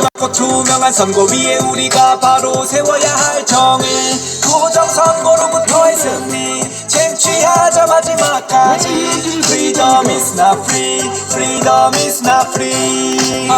고 투명한 선거 위에 우리가 바로 세워야 할 정의 부정선거로부터의 승리 쟁취하자 마지막까지 Freedom is not free Freedom is not free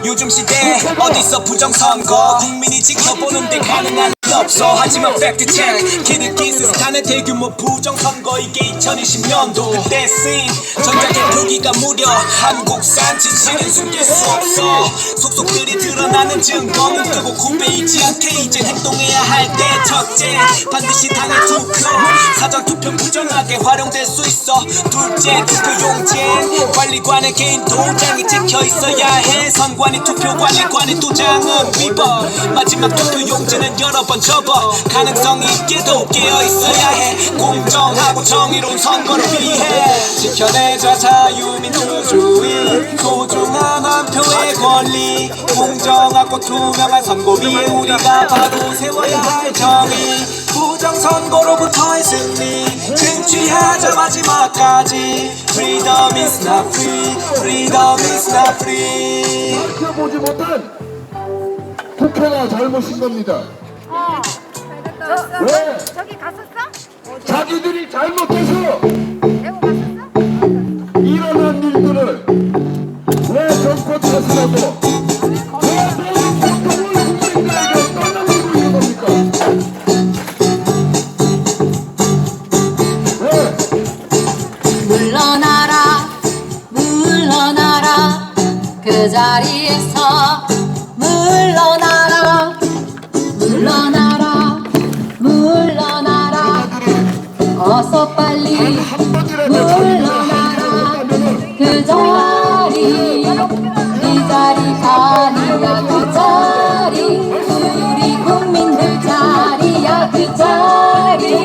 요즘 시대 어디서 부정선거 국민이 지켜보는데 가능한 없어 하지만 팩트 체크 기득기 스스탄의 대규모 부정선거 이게 2020년도 그때 쓰인 전자개표기가 무려 한국산 진실은 숨길 수 없어 속속들이 드러나는 증거는 끄고 구배이지 않게 이젠 행동해야 할 때 첫째 반드시 당일 투표 사전투표 부정하게 활용될 수 있어 둘째 투표용지엔 관리관의 개인 도장이 찍혀 있어야 해 선관위 투표관리관의 도장은 위법 마지막 투표용지는 여러 번 접어 가능성 있게도 깨어 있어야 해 공정하고 정의로운 선거를 위해 지켜내자 자유민주주의 소중한 한 표의 권리 공정하고 투명한 선거 위에 우리가 바로 세워야 할 정의 부정선거로부터의 승리 쟁취하자 마지막까지 Freedom is not free Freedom is not free 지켜보지 못한 국회가 잘못인 겁니다. 왜? 저기 갔었어? 자기들이 잘못해서 내고 갔었어? 일어난 일들을 왜 정권 탓이라고 왜 모든 고통을 국민들에게 떠넘기고 있는 겁니까? 왜? 물러나라 물러나라 그 자리에서 물러나라 물러나라 물러나라 어서 빨리 물러나라 그 자리 네 자리 아니야 그 자리 우리 국민들 자리야 그 자리 네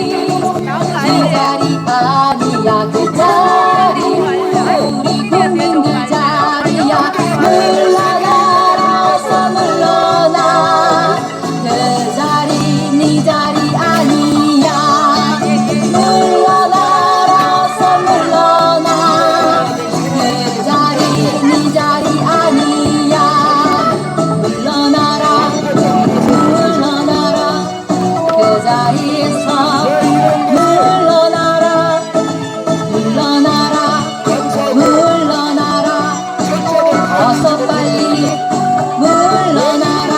자리 아니야 그 자리 우리 국민들 자리야 물러나라 어서 물러나 그 자리 네 자리 아니야 물러나라 어서 물러나 그 자리 네 자리 아니야 물러나라 물러나라 그 자리에서 물러나라 물러나라 물러나라 어서 빨리 물러나라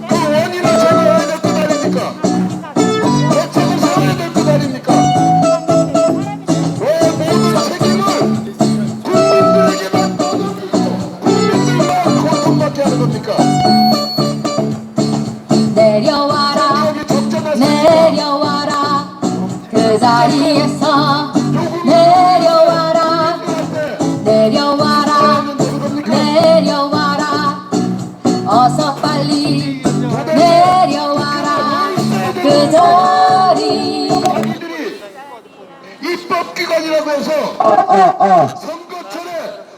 그 원인을 제거해야 될 것 아닙니까? 대책을 세워야 될 것 아닙니까? 왜 모든 책임을 국민들에게만 떠넘기고 국민들만 고통받게 하는 겁니까? 내려와라 여기 적정하십니까? 내려와라 그 자리에서 내려와라 내려와라 내려와라 어서 빨리 내려와라 그 자리 자기들이 입법기관이라고 해서 선거철에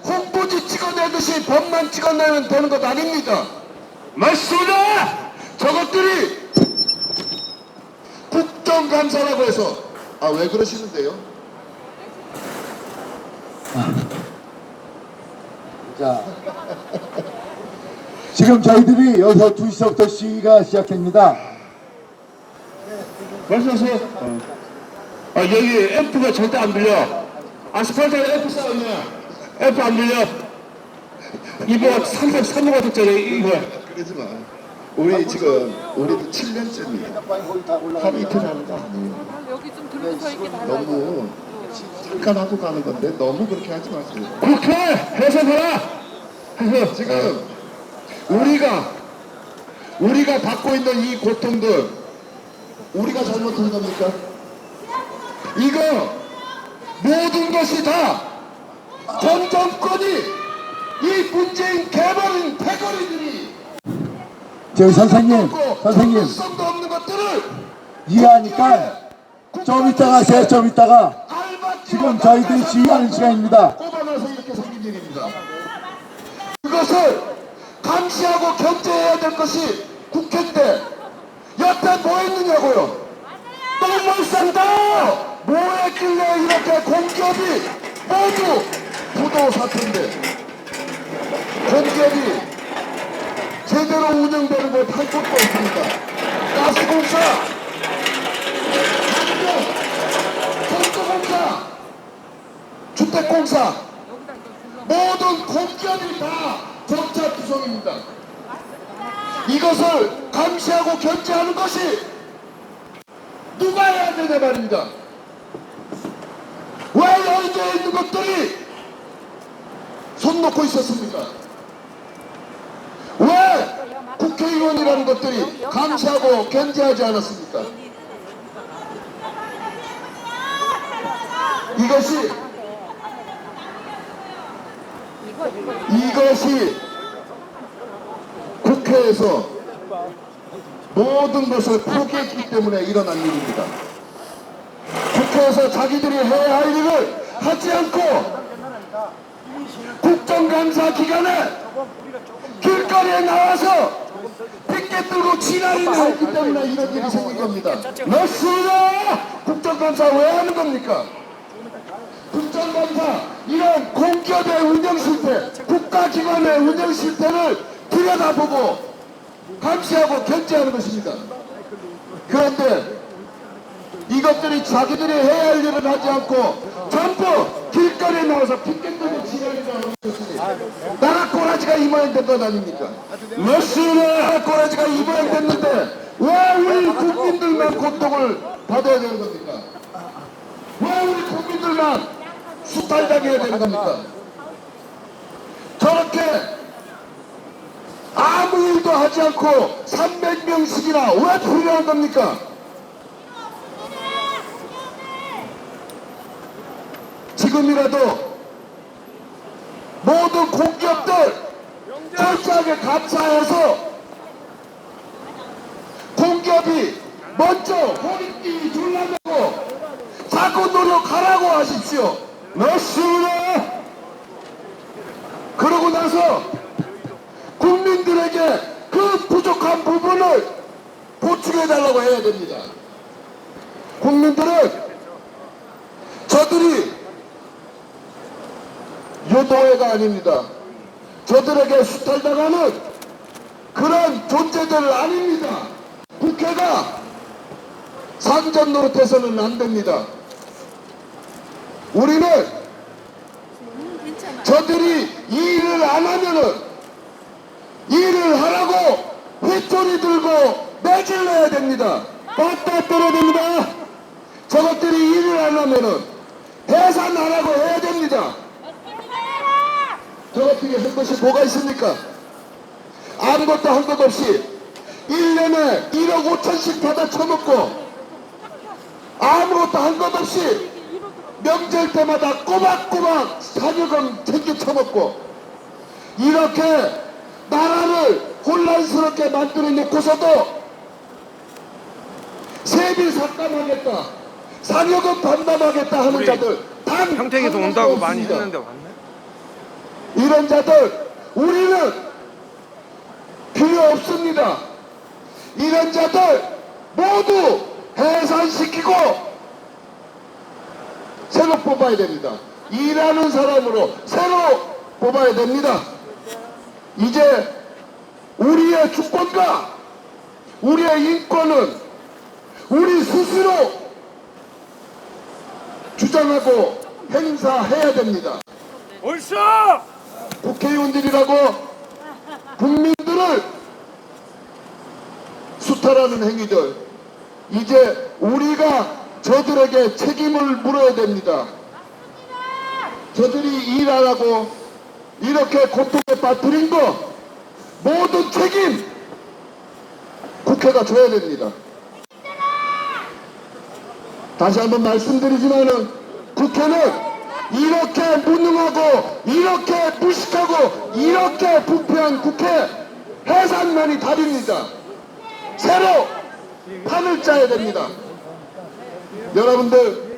홍보지 찍어내듯이 법만 찍어내면 되는 것 아닙니다. 맞습니다. 저것들이 국정감사라고 해서 왜 그러시는데요? 자, 지금 저희들이 여기서 2시부터 시위가 시작됩니다. 벌써서 여기 F가 절대 안 들려. 아스팔트에 F 싸우냐? F 안 들려. 이거 303호짜리 이거. 그러지 마. 우리 지금 우리도 7년째입니다. 하루 이틀 하는 거 아니에요. 여기 좀 들고 서 있게 달라고. 너무 잠깐 하고 가는 건데 너무 그렇게 하지 마세요. 국회 해석하라. 해서 지금 우리가 받고 있는 이 고통들 우리가 잘못한 겁니까? 이거 모든 것이 다 전 정권이 이 문재인 개발인 패거리들이 저기 선생님 전문성도 없는 것들을 이해하니까 좀 이따가 하세요. 좀 이따가 지금 저희들이 시위하는 시간입니다. 꼽아놔서 이렇게 생긴 일입니다. 그것을 감시하고 견제해야 될 것이 국회인데 옆에 뭐 했느냐고요? 똥물 싼다! 뭐 했길래 이렇게 공기업이 모두 부도 사태인데 공기업이 제대로 운영되는 곳 한 곳도 없습니다. 가스공사, 전기공사, 주택공사, 모든 공기업이 다 정차 구성입니다. 이것을 감시하고 견제하는 것이 누가 해야 되냐 말입니다. 왜 여기에 있는 것들이 손 놓고 있었습니까? 왜 국회의원이라는 것들이 감시하고 견제하지 않았습니까? 이것이 국회에서 모든 것을 포기했기 때문에 일어난 일입니다. 국회에서 자기들이 해야 할 일을 하지 않고 국정감사 기간에 길거리에 나와서 핑계 들고 지랄을 했기 때문에 이런 일이 생긴 겁니다. 맞습니다. 국정감사 왜 하는 겁니까? 국정감사 이런 공기업의 운영 실태, 국가기관의 운영 실태를 들여다보고 감시하고 견제하는 것입니다. 그런데 이것들이 자기들이 해야 할 일을 하지 않고 전부 길거리에 나와서 핑계들고 지랄을 하는 것이니 나라 꼬라지가 이 모양 된 것 아닙니까? 나라 꼬라지가 이 모양 됐는데 왜 우리 국민들만 고통을 받아야 되는 겁니까? 왜 우리 국민들만 수탈당해야 되는 겁니까? 저렇게 아무 일도 하지 않고 300명씩이나 왜 필요한 겁니까? 지금이라도 모든 공기업들 철저하게 감사해서 공기업이 먼저 호리띠 줄라내고 자꾸 노력하라고 하십시오. 맞습니다. 그러고 나서 국민들에게 그 부족한 부분을 보충해달라고 해야 됩니다. 국민들은 저들이 유도회가 아닙니다. 저들에게 수탈당하는 그런 존재들 아닙니다. 국회가 상전 노릇해서는 안 됩니다. 우리는 저들이 이 일을 안 하면은 일을 하라고 휘소리 들고 매질러야 됩니다. 빠따 떨어야 됩니다. 저것들이 일을 안 하면은 해산 안 하고 해야 됩니다. 저것들이 한 것이 뭐가 있습니까? 아무것도 한 것 없이 1년에 1억 5천씩 받아 처먹고 아무것도 한 것 없이 명절 때마다 꼬박꼬박 사료금 챙겨 처먹고 이렇게 나라를 혼란스럽게 만들어 놓고서도 세비 삭감하겠다, 사료금 반납하겠다 하는 자들 단 평택에서 한 온다고 명도 많이 없습니다. 했는데 왔네? 이런 자들 우리는 필요 없습니다. 이런 자들 모두 해산시키고 새로 뽑아야 됩니다. 일하는 사람으로 새로 뽑아야 됩니다. 이제 우리의 주권과 우리의 인권은 우리 스스로 주장하고 행사해야 됩니다. 옳소! 국회의원들이라고 국민들을 수탈하는 행위들, 이제 우리가 저들에게 책임을 물어야 됩니다. 저들이 일 안 하고 이렇게 고통에 빠뜨린 거 모든 책임 국회가 져야 됩니다. 다시 한번 말씀드리지만은 국회는 이렇게 무능하고 이렇게 무식하고 이렇게 부패한 국회 해산만이 답입니다. 새로 판을 짜야 됩니다. 여러분들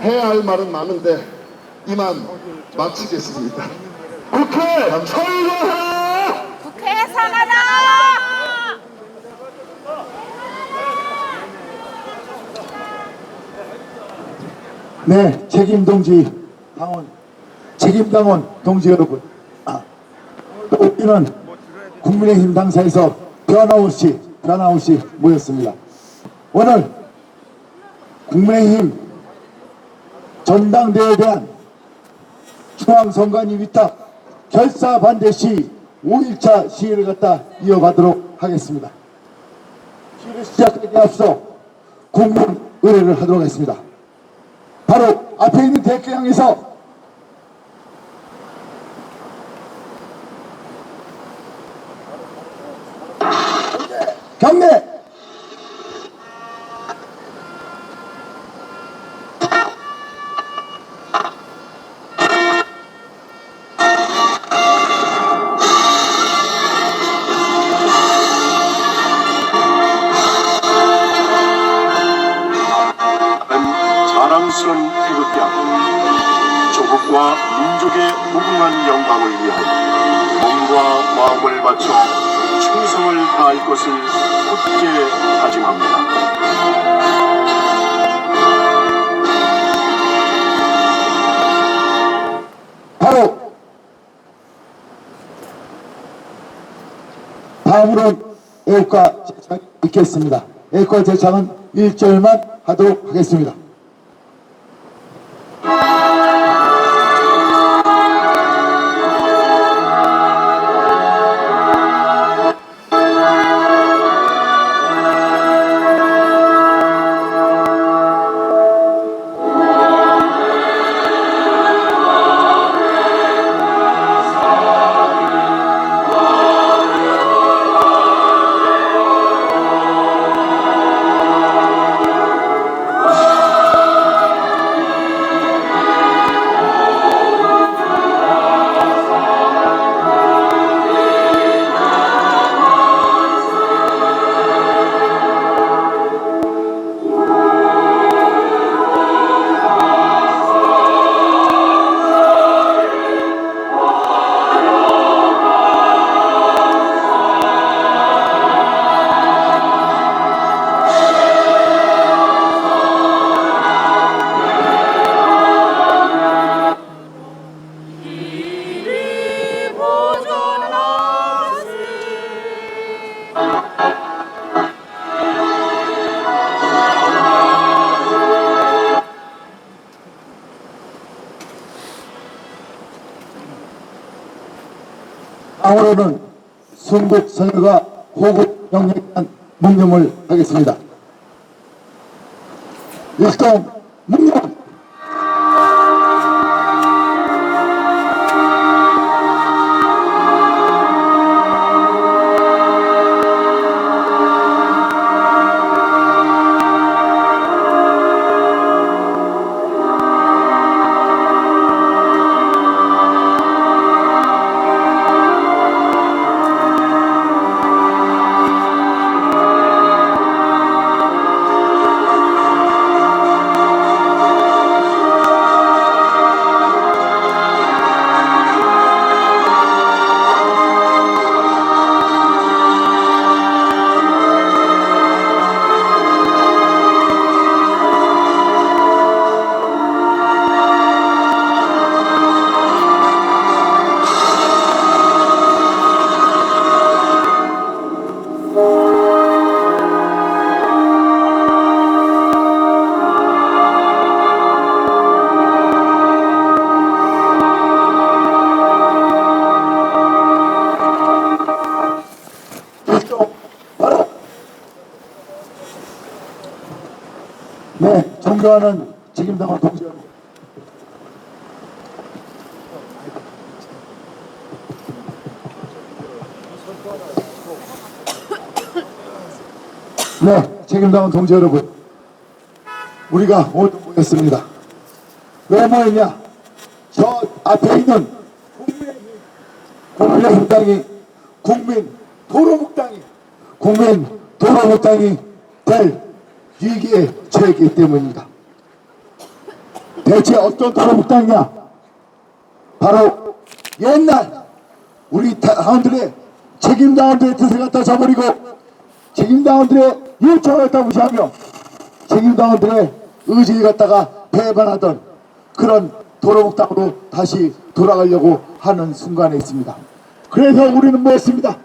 해야 할 말은 많은데 이만 마치겠습니다. 국회 철거하라! 국회 해산하라! 네, 책임 동지 강원 책임 책임당원 동지 여러분, 또 우리는 국민의힘 당사에서 변함없이 모였습니다. 오늘 국민의힘 전당대회에 대한 중앙선관위 위탁 결사 반대 시 5일차 시위를 갖다 이어가도록 하겠습니다. 시위를 시작하기에 앞서 국민 의례를 하도록 하겠습니다. 바로 앞에 있는 대교 향해서 경례! 자랑스러운 태극기하고 조국과 민족의 무궁한 영광을 위하여 몸과 마음을 바쳐 충성을 다할 것을 굳게 다짐합니다. 바로 다음으로는 애국가 제창이 있겠습니다. 애국가 제창은 1절만 하도록 하겠습니다. 다음으로는 순국 선열과 호국 영령에 대한 묵념을 하겠습니다. 일동 묵념. 네, 존경하는 책임당원 동지 여러분, 네, 책임당원 동지 여러분, 우리가 오늘 모였습니다. 왜 모였냐? 저 앞에 있는 국민의힘당이 국민 도로묵당이 될 위기에 처했기 때문입니다. 대체 어떤 도로묵당이냐? 바로 옛날 우리 당원들의 책임당원들의 뜻을 갖다 저버리고 책임당원들의 요청을 갖다 무시하며 책임당원들의 의지를 갖다가 배반하던 그런 도로묵당으로 다시 돌아가려고 하는 순간에 있습니다. 그래서 우리는 뭐했습니다.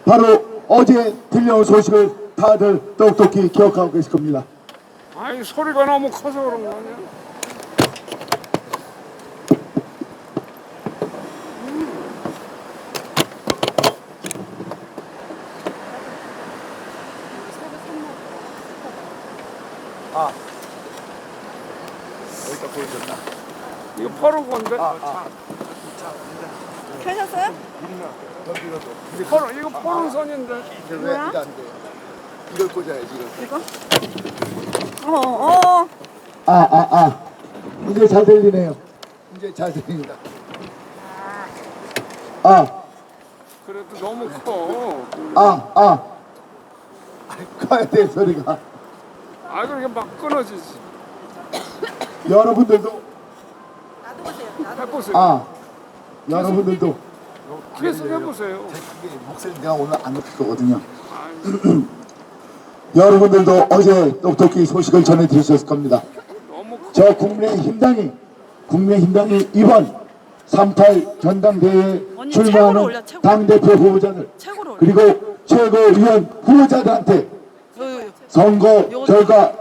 바로 어제 들려온 소식을 다들 똑똑히 기억하고 계실 겁니다. 아니 소리가 너무 커서 그런 거 아니야? 여기다 보여줬나? 이거 퍼는 건데? 켜셨어요? 이거 퍼는 선인데. 뭐야? 이걸 꽂아야지 이걸. 어. 이제 잘 들리네요. 이제 잘 들립니다. 그래도 너무 커. 커야 돼 소리가. 아 그렇게 막 끊어지지. 여러분들도 해보세요. 여러분들도 계속 해보세요. 목소리 내가 오늘 안 높일 거거든요. 여러분들도 어제 똑똑히 소식을 전해 들으셨을 겁니다. 너무 커. 저 국민의힘당이 이번 38 전당대회에 언니 출마하는 최고로 올려, 최고. 당대표 후보자들 최고로 올려. 그리고 최고위원 후보자들한테 선거 결과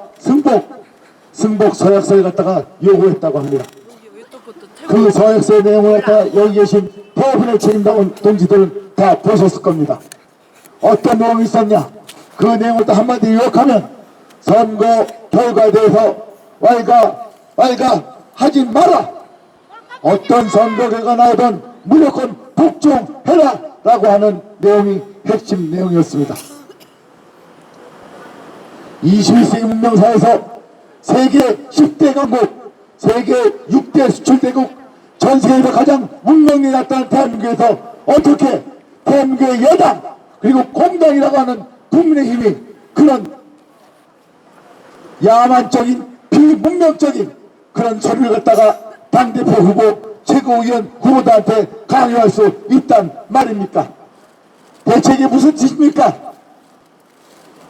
승복 서약서를 갖다가 요구했다고 합니다. 그 서약서의 내용을 갖다가 여기 계신 대부분의 책임당원 동지들은 다 보셨을 겁니다. 어떤 내용이 있었냐? 그 내용을 또 한마디 요약하면 선거 결과에 대해서 왈가 하지 마라. 어떤 선거 결과 나오든 무조건 복종해라 라고 하는 내용이 핵심 내용이었습니다. 21세기 문명사에서 세계 10대 강국, 세계 6대 수출대국, 전 세계에서 가장 문명이 나타난 대한민국에서 어떻게 대한민국의 여당 그리고 공당이라고 하는 국민의힘이 그런 야만적인 비문명적인 그런 소리를 갖다가 당대표 후보 최고위원 후보들한테 강요할 수 있단 말입니까? 대체 이게 무슨 짓입니까?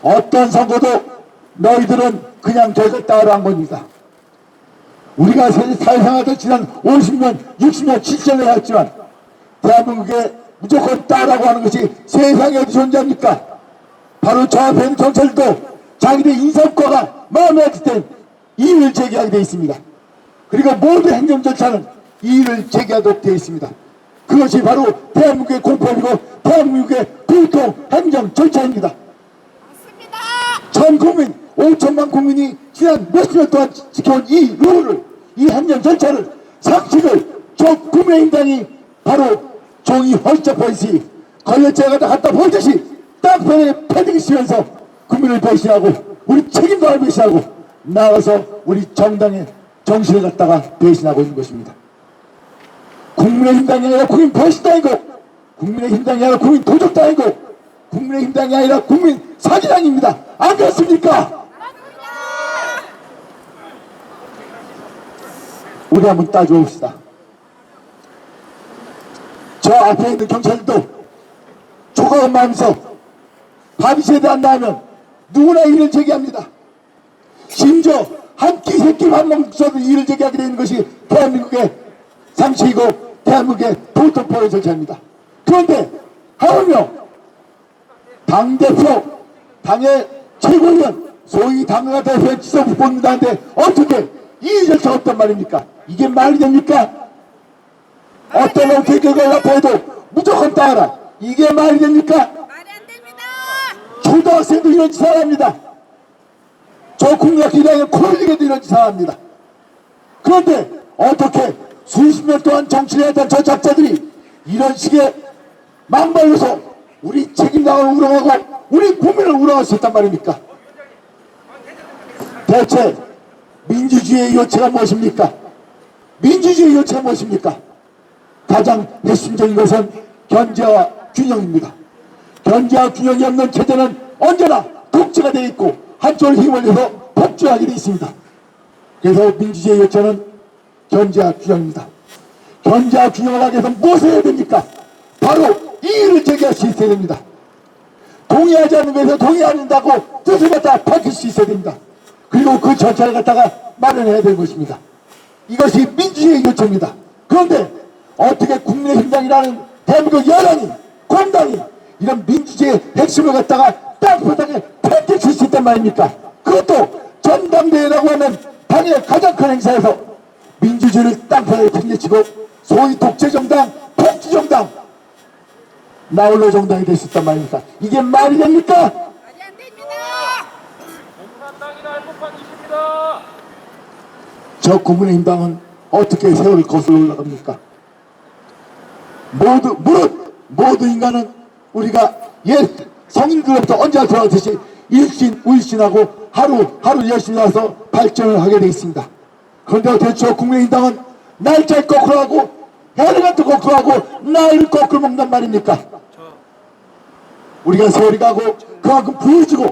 어떤 선거도 너희들은 그냥 결과 따라한 겁니다. 우리가 사회생활을 지난 50년, 60년, 70년을 했지만 대한민국에 무조건 따라고 하는 것이 세상에 어디 존재합니까? 바로 저 앞에 있는 경찰도 자기들 인사과가 마음에 들 땐 이의를 제기하게 되어 있습니다. 그리고 모든 행정 절차는 이의를 제기하도록 되어 있습니다. 그것이 바로 대한민국의 공법이고 대한민국의 보통 행정 절차입니다. 전 국민, 5천만 국민이 지난 몇십 년 동안 지켜온 이 룰을, 이 행정 절차를, 상식을 저 국민의힘당이 바로 종이 헐쩍 보이시 걸레째가 갖다 보듯이 땅편에 패딩 씌면서 국민을 배신하고 우리 책임감을 배신하고 나가서 우리 정당의 정신을 갖다가 배신하고 있는 것입니다. 국민의힘당이 아니라 국민 배신당이고 국민의힘당이 아니라 국민 도적당이고 국민의힘당이 아니라 국민 사기당입니다. 안 그렇습니까? 우리 한번 따져봅시다. 저 앞에 있는 경찰도 조각을 마면서 밥이 제대로 안 나오면 누구나 이의를 제기합니다. 심지어 한 끼 세 끼 밥 먹어도 이의를 제기하게 되는 것이 대한민국의 상식이고 대한민국의 보통법의 절차입니다. 그런데 하물며 당대표, 당의 최고위원, 소위 당과 대표의 지도부 뽑는다는데 어떻게 이의 절차가 없단 말입니까? 이게 말이 됩니까? 어떤 어떻게 결과가 나타나도 무조건 따라. 이게 말이 됩니까? 말이 안 됩니다. 초등학생도 이런 짓을 합니다. 저 국민학교 1학년 코로직에도 이런 짓을 합니다. 그런데 어떻게 수십 년 동안 정치를 했던 저 작자들이 이런 식의 망발로서 우리 책임당을 우롱하고 우리 국민을 우롱할 수 있단 말입니까? 대체 민주주의의 요체가 무엇입니까? 민주주의의 요체가 무엇입니까? 가장 핵심적인 것은 견제와 균형입니다. 견제와 균형이 없는 체제는 언제나 독재가 되어 있고 한쪽을 힘을 내서 폭주하게 되어 있습니다. 그래서 민주주의의 요체는 견제와 균형입니다. 견제와 균형을 하기 위해서 무엇을 해야 됩니까? 바로 이의를 제기할 수 있어야 됩니다. 동의하지 않는 것에서 동의한다고 뜻을 갖다가 밝힐 수 있어야 됩니다. 그리고 그 절차를 갖다가 마련해야 되는 것입니다. 이것이 민주주의 요청입니다. 그런데 어떻게 국민의힘당이라는 대한민국 여당이 공당이 이런 민주주의의 핵심을 갖다가 땅바닥에 팽개칠 수 있단 말입니까? 그것도 전당대회라고 하는 당의 가장 큰 행사에서 민주주의를 땅바닥에 팽개치고 소위 독재정당, 폭주정당, 나홀로 정당이 될 수 있단 말입니까? 이게 말이 됩니까? 말이 안 됩니다. 저 국민의힘당은 어떻게 세월을 거슬러 올라갑니까? 모두 인간은 우리가 옛 성인들로부터 언제나 돌아가듯이 일신 우일신하고 하루 열심히 나서 발전을 하게 돼 있습니다. 그런데 어떻게 저 국민의힘당은 날짜를 거꾸로 하고 혈액도 거꾸로 하고 나이를 거꾸로 먹는단 말입니까? 우리가 세월이 가고 그만큼 부유지고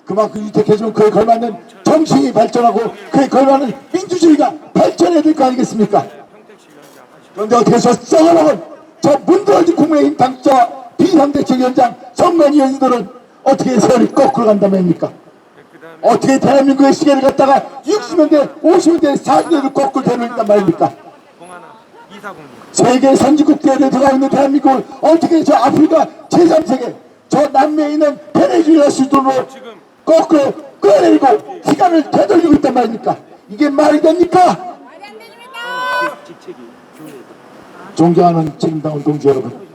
그만큼 유택해지면 그에 걸맞는 정신이 발전하고 그에 걸맞는 민주주의가 발전해야 될 거 아니겠습니까? 그런데 어떻게 저 썩어먹은 저 문드러진 국민의힘 당자와 비상대책위원장 선관위원들은 어떻게 세월이 거꾸로 간단 말입니까? 어떻게 대한민국의 시계를 갖다가 60년대, 50년대, 40년대로 거꾸로 되는단 말입니까? 세계 선진국 대회에 들어가 있는 대한민국을 어떻게 저 아프리카 제3세계 저 남미에 있는 베네수엘라 수준으로 거꾸로 끌어내리고 시간을 되돌리고 있단 말입니까? 이게 말이 됩니까? 말이 안 됩니다. 존경하는 책임당 동지 여러분,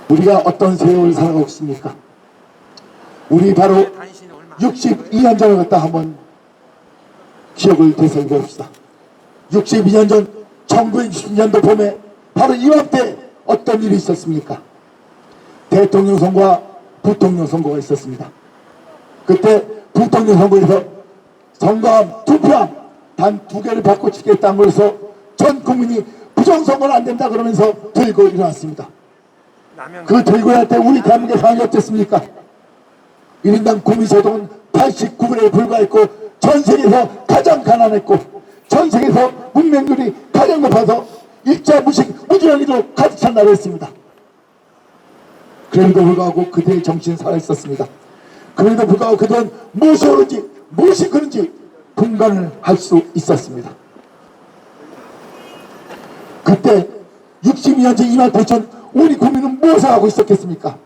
우리가 어떤 세월을 살아가고 있습니까? 우리 바로 62년 전을 갖다 한번 기억을 되새겨 봅시다. 62년 전 1960년도 봄에 바로 이맘때 어떤 일이 있었습니까? 대통령 선거와 부통령 선거가 있었습니다. 그때 부통령 선거에서 선거함, 투표함 단 2개를 바꿔치겠다는 것에서 전 국민이 부정선거는 안 된다 그러면서 들고 일어났습니다. 그 들고 일어날 때 우리 대한민국의 상황이 어땠습니까? 1인당 국민소득은 89불에 불과했고 전 세계에서 가장 가난했고 전 세계에서 문맹률이 가장 높아서 일자 무식 무지렁이로 가득 찬 나라였습니다. 그럼에도 불구하고 그대의 정신은 살아있었습니다. 그럼에도 불구하고 그들은 무엇이 옳은지 무엇이 그른지 분간을 할 수 있었습니다. 그때 62년 전 이맘때 전 우리 국민은 무엇을 하고 있었겠습니까?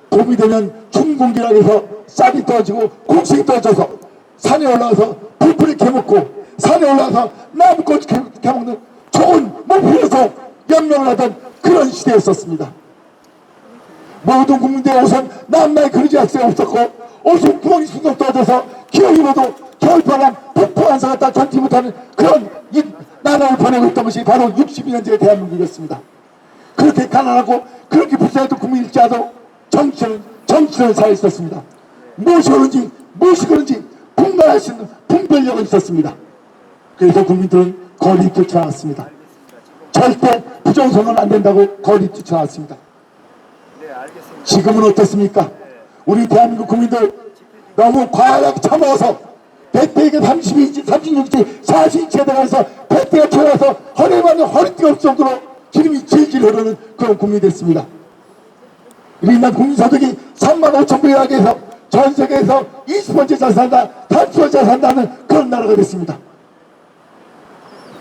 봄이 되면 춘공기라 해서 쌀이 떨어지고 곡식이 떨어져서 산에 올라가서 풀뿌리 캐먹고 산에 올라가서 나무꽃 캐먹는 좋은 목표에서 연명을 하던 그런 시대였었습니다. 모든 국민들의 옷은 남나에 그러지 할 수 없었고 옷은 구멍이 숭숭 떨어져서 기어 입어도 겨울바람 폭포 한사 갖다 견디 못하는 그런 나라를 보내고 있던 것이 바로 62년 전의 대한민국이었습니다. 그렇게 가난하고 그렇게 불쌍했던 국민일지라도 정치는 살아있었습니다. 무엇이 옳은지 무엇이 그런지 분간할 수 있는 분별력은 있었습니다. 그래서 국민들은 거리 뛰쳐나왔습니다. 절대 부정선거는 안 된다고 거리 뛰쳐나왔습니다. 지금은 어떻습니까? 우리 대한민국 국민들 너무 과하게 처먹어서 배때에게 32인치, 36인치, 40인치에 들어가서 배때가 튀어나와서 허리에 맞는 허리띠가 없을 정도로 기름이 질질 흐르는 그런 국민이 됐습니다. 우리나라 국민소득이 35,000불이라고 해서 전 세계에서 20번째 잘 산다, 30번째 잘 산다는 그런 나라가 됐습니다.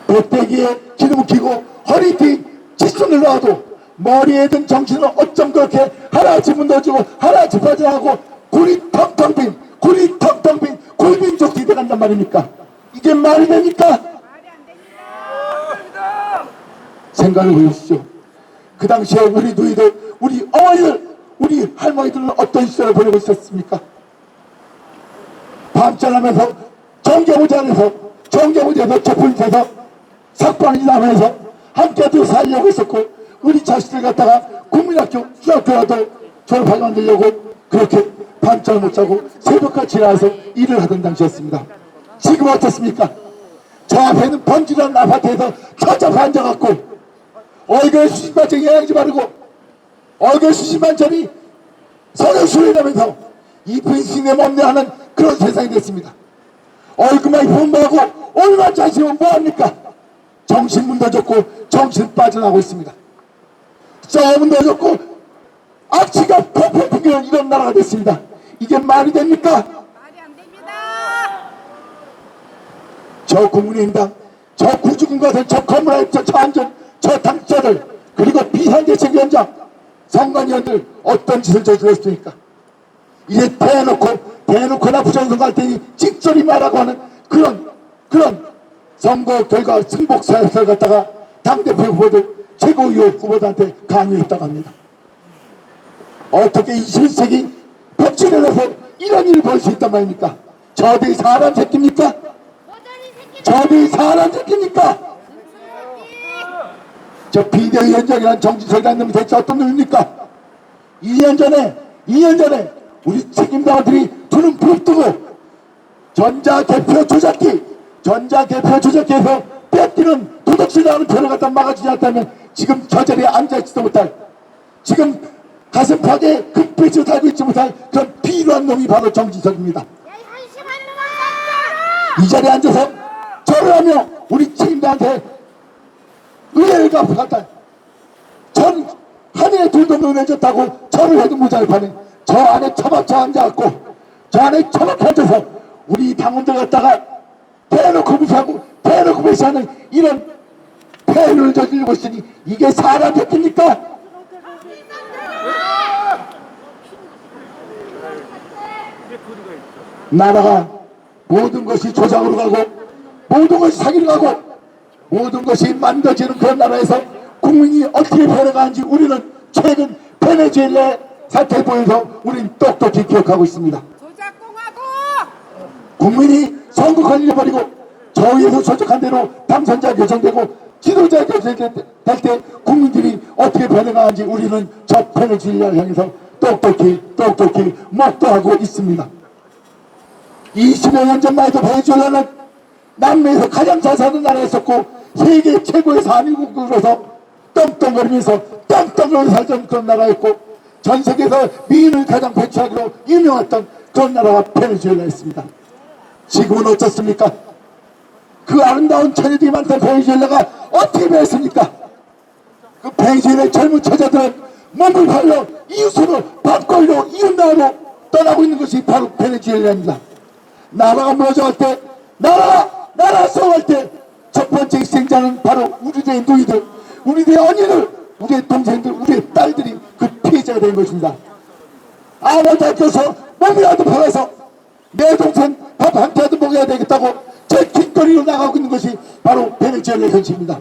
배때기에 기름을 끼고 허리띠 칫솔을 놔도 머리에 든 정신은 어쩜 그렇게 하나같이 무너지고 하나같이 빠져나가고 굴이 텅텅 빈 굴빈족이 돼간단 말입니까? 이게 말이 됩니까? 말이 안 됩니다. 생각을 해보십시오. 그 당시에 우리 누이들, 우리 어머니들, 우리 할머니들은 어떤 시절을 보내고 있었습니까? 밤잠하면서 정겨부자에서 저풀밑에서 삭발이 나면서 함께 또 살려고 했었고 우리 자식들 갖다가 국민학교, 중학교라도 졸업하게 만들려고 그렇게 밤잠을 못 자고 새벽같이 일어나서 일을 하던 당시였습니다. 지금 어떻습니까? 저 앞에는 번지라는 아파트에서 처잡 앉아갖고 얼굴에 수십만짜리 영양제 바르고 얼굴에 수십만짜리 성형수술 하면서 이쁜 신의 몸내 하는 그런 세상이 됐습니다. 얼굴만 이쁘면 뭐하고 얼굴만 자시면 뭐합니까? 정신 문드러졌고 정신 빠져나가고 있습니다. 저 문드러졌고 악취가 펑펑 풍기는 이런 나라가 됐습니다. 이게 말이 됩니까? 말이 안 됩니다. 저 국민의힘당, 저 구주군 같은 저 건물하입자, 저 안전, 저 당자들, 그리고 비상대책위원장, 선관위원들 어떤 짓을 저질렀습니까? 이제 대놓고나 부정선거할 테니 찍소리 말라고 하는 그런 선거 결과 승복 사역을 갖다가 당대표 후보들, 최고위원 후보들한테 강요했다고 합니다. 어떻게 21세기 백신에서 이런 일을 볼 수 있단 말입니까? 저들이 사람 새끼입니까? 저들이 사람 새끼입니까? 저 비대위원장이란 정치설이라는 놈이 대체 어떤 놈입니까? 2년 전에 우리 책임당원들이 두는 부릅뜨고 전자개표 조작기에서 뺏기는 도덕질 나오는 표를 갖다 막아주지 않다면 지금 저 자리에 앉아있지도 못할, 지금 가슴팍에 금빛을 달고 있지 못할 그런 비루한 놈이 바로 정지석입니다. 이 자리에 앉아서 절을 하며 우리 책임자한테 의뢰를 갚았다. 전 하늘에 둘도 무너졌다고 절을 해도 모자를 파네. 저 안에 처박혀 앉아갖고 저 안에 처박혀 앉아서 우리 당원들 갖다가 대놓고 무시하고 대놓고 무시하는 이런 폐를 저지르고 있으니 이게 사람 새끼입니까? 나라가 모든 것이 조작으로 가고 모든 것이 사기로 가고 모든 것이 만들어지는 그런 나라에서 국민이 어떻게 변해가는지 우리는 최근 베네수엘라 사태 보여서 우리는 똑똑히 기억하고 있습니다. 조작공화국! 국민이 선거권을 잃어버리고 저위에서 조작한 대로 당선자 결정되고 지도자 결정될 때 국민들이 어떻게 변해가는지 우리는 저 베네수엘라를 향해서 똑똑히 목도하고 있습니다. 20여 년 전만 해도 베네수엘라는 남미에서 가장 잘 사는 나라였었고 세계 최고의 산유국으로서 떵떵거리면서 살던 그런 나라였고 전 세계에서 미인을 가장 배출하기로 유명했던 그런 나라가 베네수엘라였습니다. 지금은 어떻습니까? 그 아름다운 처녀들이 많던 베네수엘라가 어떻게 변했습니까? 그 베네수엘라의 젊은 처자들은 몸을 팔려 이웃으로 밥걸로 이웃나라로 떠나고 있는 것이 바로 베네수엘라입니다. 나라가 무너져갈 때 나라 싸워갈 때 첫 번째 희생자는 바로 우리들의 누이들, 우리들의 언니들, 우리의 동생들, 우리의 딸들이 그 피해자가 된 것입니다. 아무도 아껴서 몸이라도 팔아서 내 동생 밥 한 끼라도 먹여야 되겠다고 저 길거리로 나가고 있는 것이 바로 베네수엘라의 현실입니다.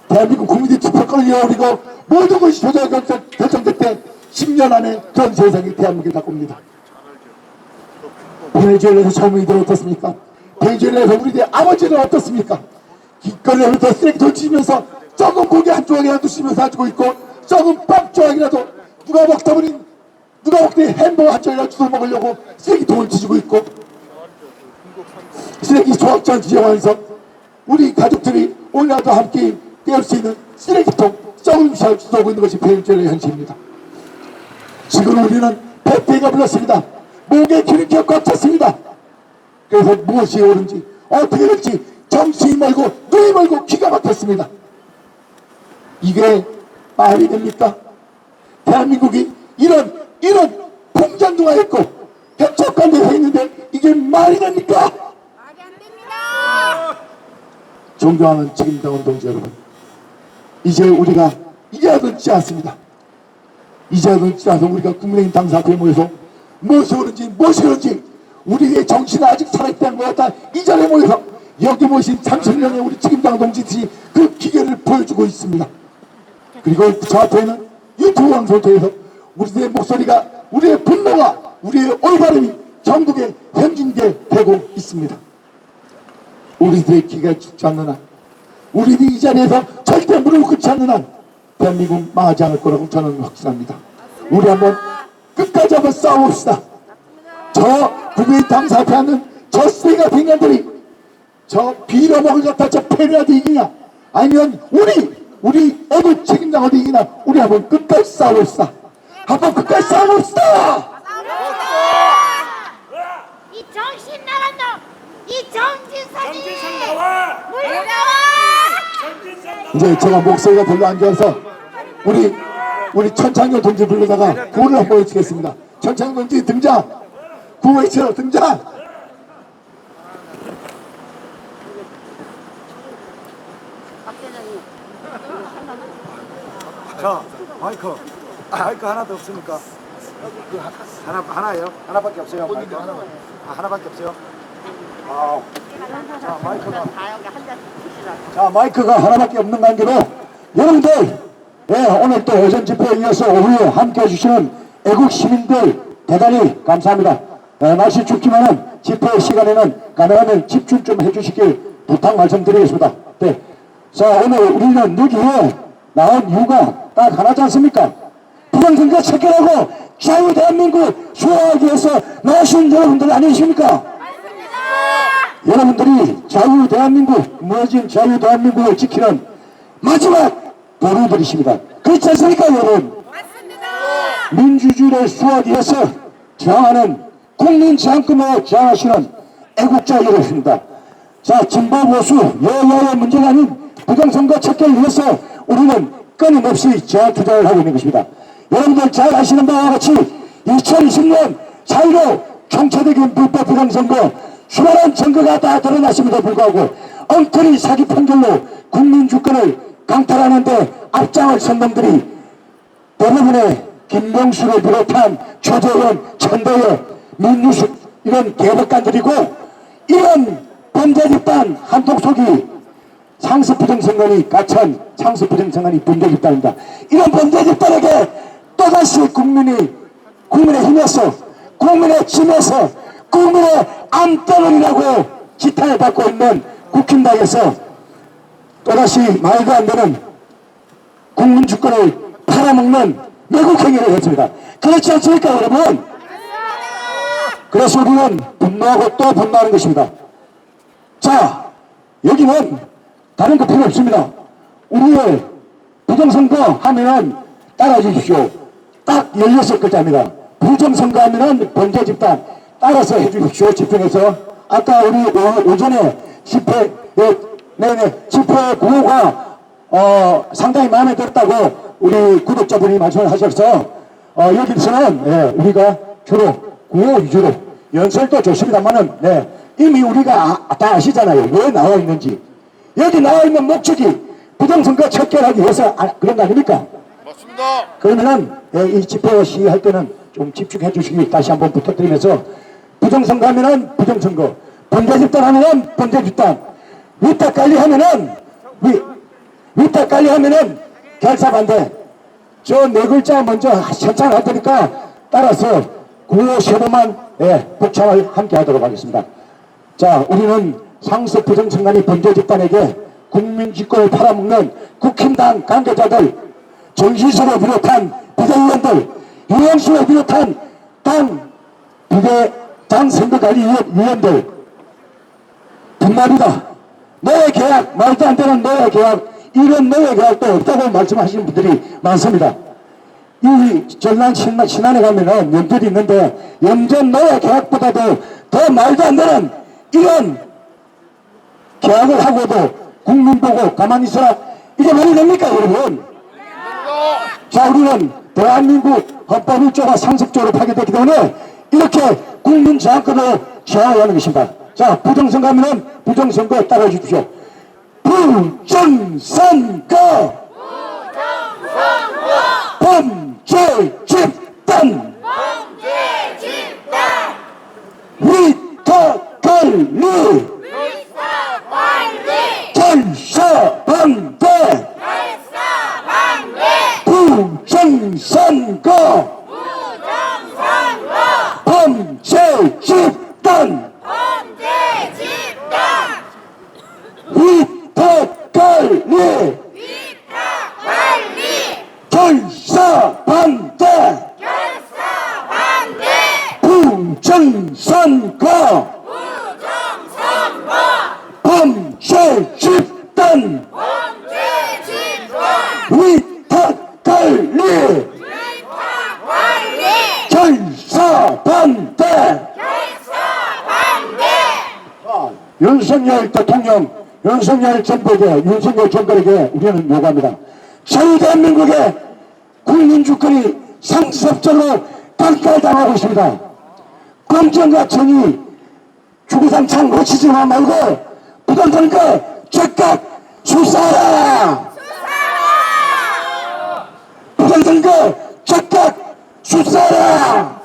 대한민국 국민들이 투표권을 잃어버리고 모든 것이 조작 결정될 때 10년 안에 그런 세상이 대한민국에 갈 겁니다. 베네수엘라에서 젊은이들 어떻습니까? 베네수엘라에서 우리들의 아버지는 어떻습니까? 길거리에부터 쓰레기 돌치면서 적은 고기 한 조각이라도 드시면서 가지고 있고 적은 빵 조각이라도 누가 먹더니 햄버거 한 조각이라도 주워 먹으려고 쓰레기통을 뒤지고 있고 쓰레기 조각전 지정하면서 우리 가족들이 오늘라도 함께 떼울 수 있는 쓰레기통 썩은 샤를 주워오고 있는 것이 베네수엘라의 현실입니다. 지금 우리는 배때가 불렀습니다. 목에 기름기가 꽉 찼습니다. 그래서 무엇이 옳은지 어떻게 될지 정신이 멀고 눈이 멀고 기가 막혔습니다. 이게 말이 됩니까? 대한민국이 이런 공장도가 있고 해적관대가 있는데 이게 말이 됩니까? 말이 안 됩니다! 존경하는 책임당원 동지 여러분, 이제라도 늦지 않습니다. 이제라도 늦지 않아서 우리가 국민의힘 당사 앞에 모여서 무엇이 옳은지 우리의 정신은 아직 살아있다는 것 같다. 이 자리에 모여서 여기 모신 30명의 우리 책임당 동지들이 그 기계를 보여주고 있습니다. 그리고 저 앞에는 유튜브 방송을 통해서 우리들의 목소리가, 우리의 분노가, 우리의 올바름이 전국에 현진되고 있습니다. 우리들의 기가 죽지 않는 한, 우리들이 이 자리에서 절대 무릎을 꿇지 않는 한 대한민국 망하지 않을 거라고 저는 확신합니다. 우리 한번 끝까지 한번 싸워봅시다. 저 국민 당사 앞에 앉는 저 쓰레기 같은 인간들이 저 빌어먹을 갖다 저 패배라도 이기냐, 아니면 우리 애들 책임당 어디 이기나, 우리 한번 끝까지 싸워봅시다. 한번 끝까지 싸워봅시다. 이 정신 나간 놈! 이 정진상이! 물러나와! 이제 제가 목소리가 별로 안 좋아서 우리 천창용 동지 불러다가 구호를 한번 외치겠습니다. 천창용 동지 등장! 구호 외치러 등장! 자, 마이크 하나도 없습니까? 하나예요? 하나밖에 없어요. 마이크 하나밖에 없어요. 자, 마이크가 하나밖에 없는 관계로 여러분들, 오늘 또 오전 집회에 이어서 오후에 함께 해주시는 애국 시민들 대단히 감사합니다. 날씨 춥지만은 집회 시간에는 가능하면 집중 좀 해주시길 부탁 말씀드리겠습니다. 네. 자, 오늘 우리는 여기에 나온 이유가 딱 하나지 않습니까? 부정선거 체결하고 자유 대한민국 수호하기 위해서 나오신 여러분들 아니십니까? 여러분들이 자유 대한민국, 무너진 자유 대한민국을 지키는 마지막 보루들이십니다. 그렇지 않습니까, 여러분? 민주주의를 수호하기 위해서 저항하는 국민 저항권을 저항하시는 애국자 여러분입니다. 자, 진보 보수 여야의 문제가 아닌 부정선거 체결을 위해서 우리는 끊임없이 저항 투쟁을 하고 있는 것입니다. 여러분들 잘 아시는 바와 같이 2020년 4.15 총체적인 불법 부정선거 수많은 증거가 다 드러났음에도 불구하고 엉터리 사기 판결로 국민 주권을 강탈하는데 앞장을 선 놈들이 대부분의 김명수를 비롯한 조재원, 천대여, 민유숙 이런 개벽관들이고 이런 범죄 집단 한통 속이 상습부정선관위 가천 상습부정선관위 범죄 집단입니다. 이런 범죄 집단에게 또다시 국민의 힘에서 국민의 짐에서 국민의 암덩어리라고 지탄을 받고 있는 국힘당에서 또다시 말도 안 되는 국민 주권을 팔아먹는 매국 행위를 했습니다. 그렇지 않습니까, 여러분? 그래서 우리는 분노하고 또 분노하는 것입니다. 자, 여기는 다른 거 필요 없습니다. 우리의 부정선거 하면은 따라주십시오. 딱 16글자입니다. 부정선거 하면은 범죄 집단 따라서 해주십시오. 집중해서. 아까 우리 오전에 집회, 집회 구호가 상당히 마음에 들었다고 우리 구독자분이 말씀을 하셔서 여기서는 우리가 주로 구호 위주로 연설도 좋습니다만은 이미 우리가 다 아시잖아요. 왜 나와 있는지. 여기 나와 있는 목적이 부정선거 척결하기 위해서 그런 거 아닙니까? 맞습니다. 그러면은 이 집회 시위할 때는 좀 집중해 주시기 다시 한번 부탁드리면서 부정선거 하면은 부정선거, 범죄 집단 하면은 범죄 집단, 위탁 관리하면은 위탁 관리하면은 결사 반대. 저 네 글자 먼저 천천히 할 테니까 따라서 구호 세번만 복창을 함께 하도록 하겠습니다. 자, 우리는 상습 부정선관위 범죄 집단에게 국민 직권을 팔아먹는 국힘당 관계자들, 정시수를 비롯한 비대위원들, 유영수를 비롯한 당 선거관리위원들 분말이다. 노예 계약, 말도 안 되는 노예 계약, 이런 노예 계약도 없다고 말씀하시는 분들이 많습니다. 이 전남 신안에 가면은 연들이 있는데 염전 노예 계약보다도 더 말도 안 되는 이런 계약을 하고도 국민 보고 가만히 있어라. 이게 말이 됩니까, 여러분? 자, 우리는 대한민국 헌법 1조가 상습적으로 파괴됐기 때문에 이렇게 국민 저항권을 저항해야 하는 것입니다. 자, 부정선거 하면은 부정선거 따라 주십시오. 부정선거! 범죄 집단! 위탁 관리! 결사 반대! 부정선거! 범죄 집단! 위탁 관리! 결사 반대! 부정선거! 범죄 집단! 위탁 관리! 결사 반대! 윤석열 대통령, 윤석열 정부에게, 윤석열 정권에게 우리는 요구합니다. 저희 대한민국의 국민주권이 상습적으로 강탈당하고 있습니다. 공정과 정의, 주구장창 놓치지만 말고 부정선거 즉각 수사하라! 국민들에게 즉각 수사라!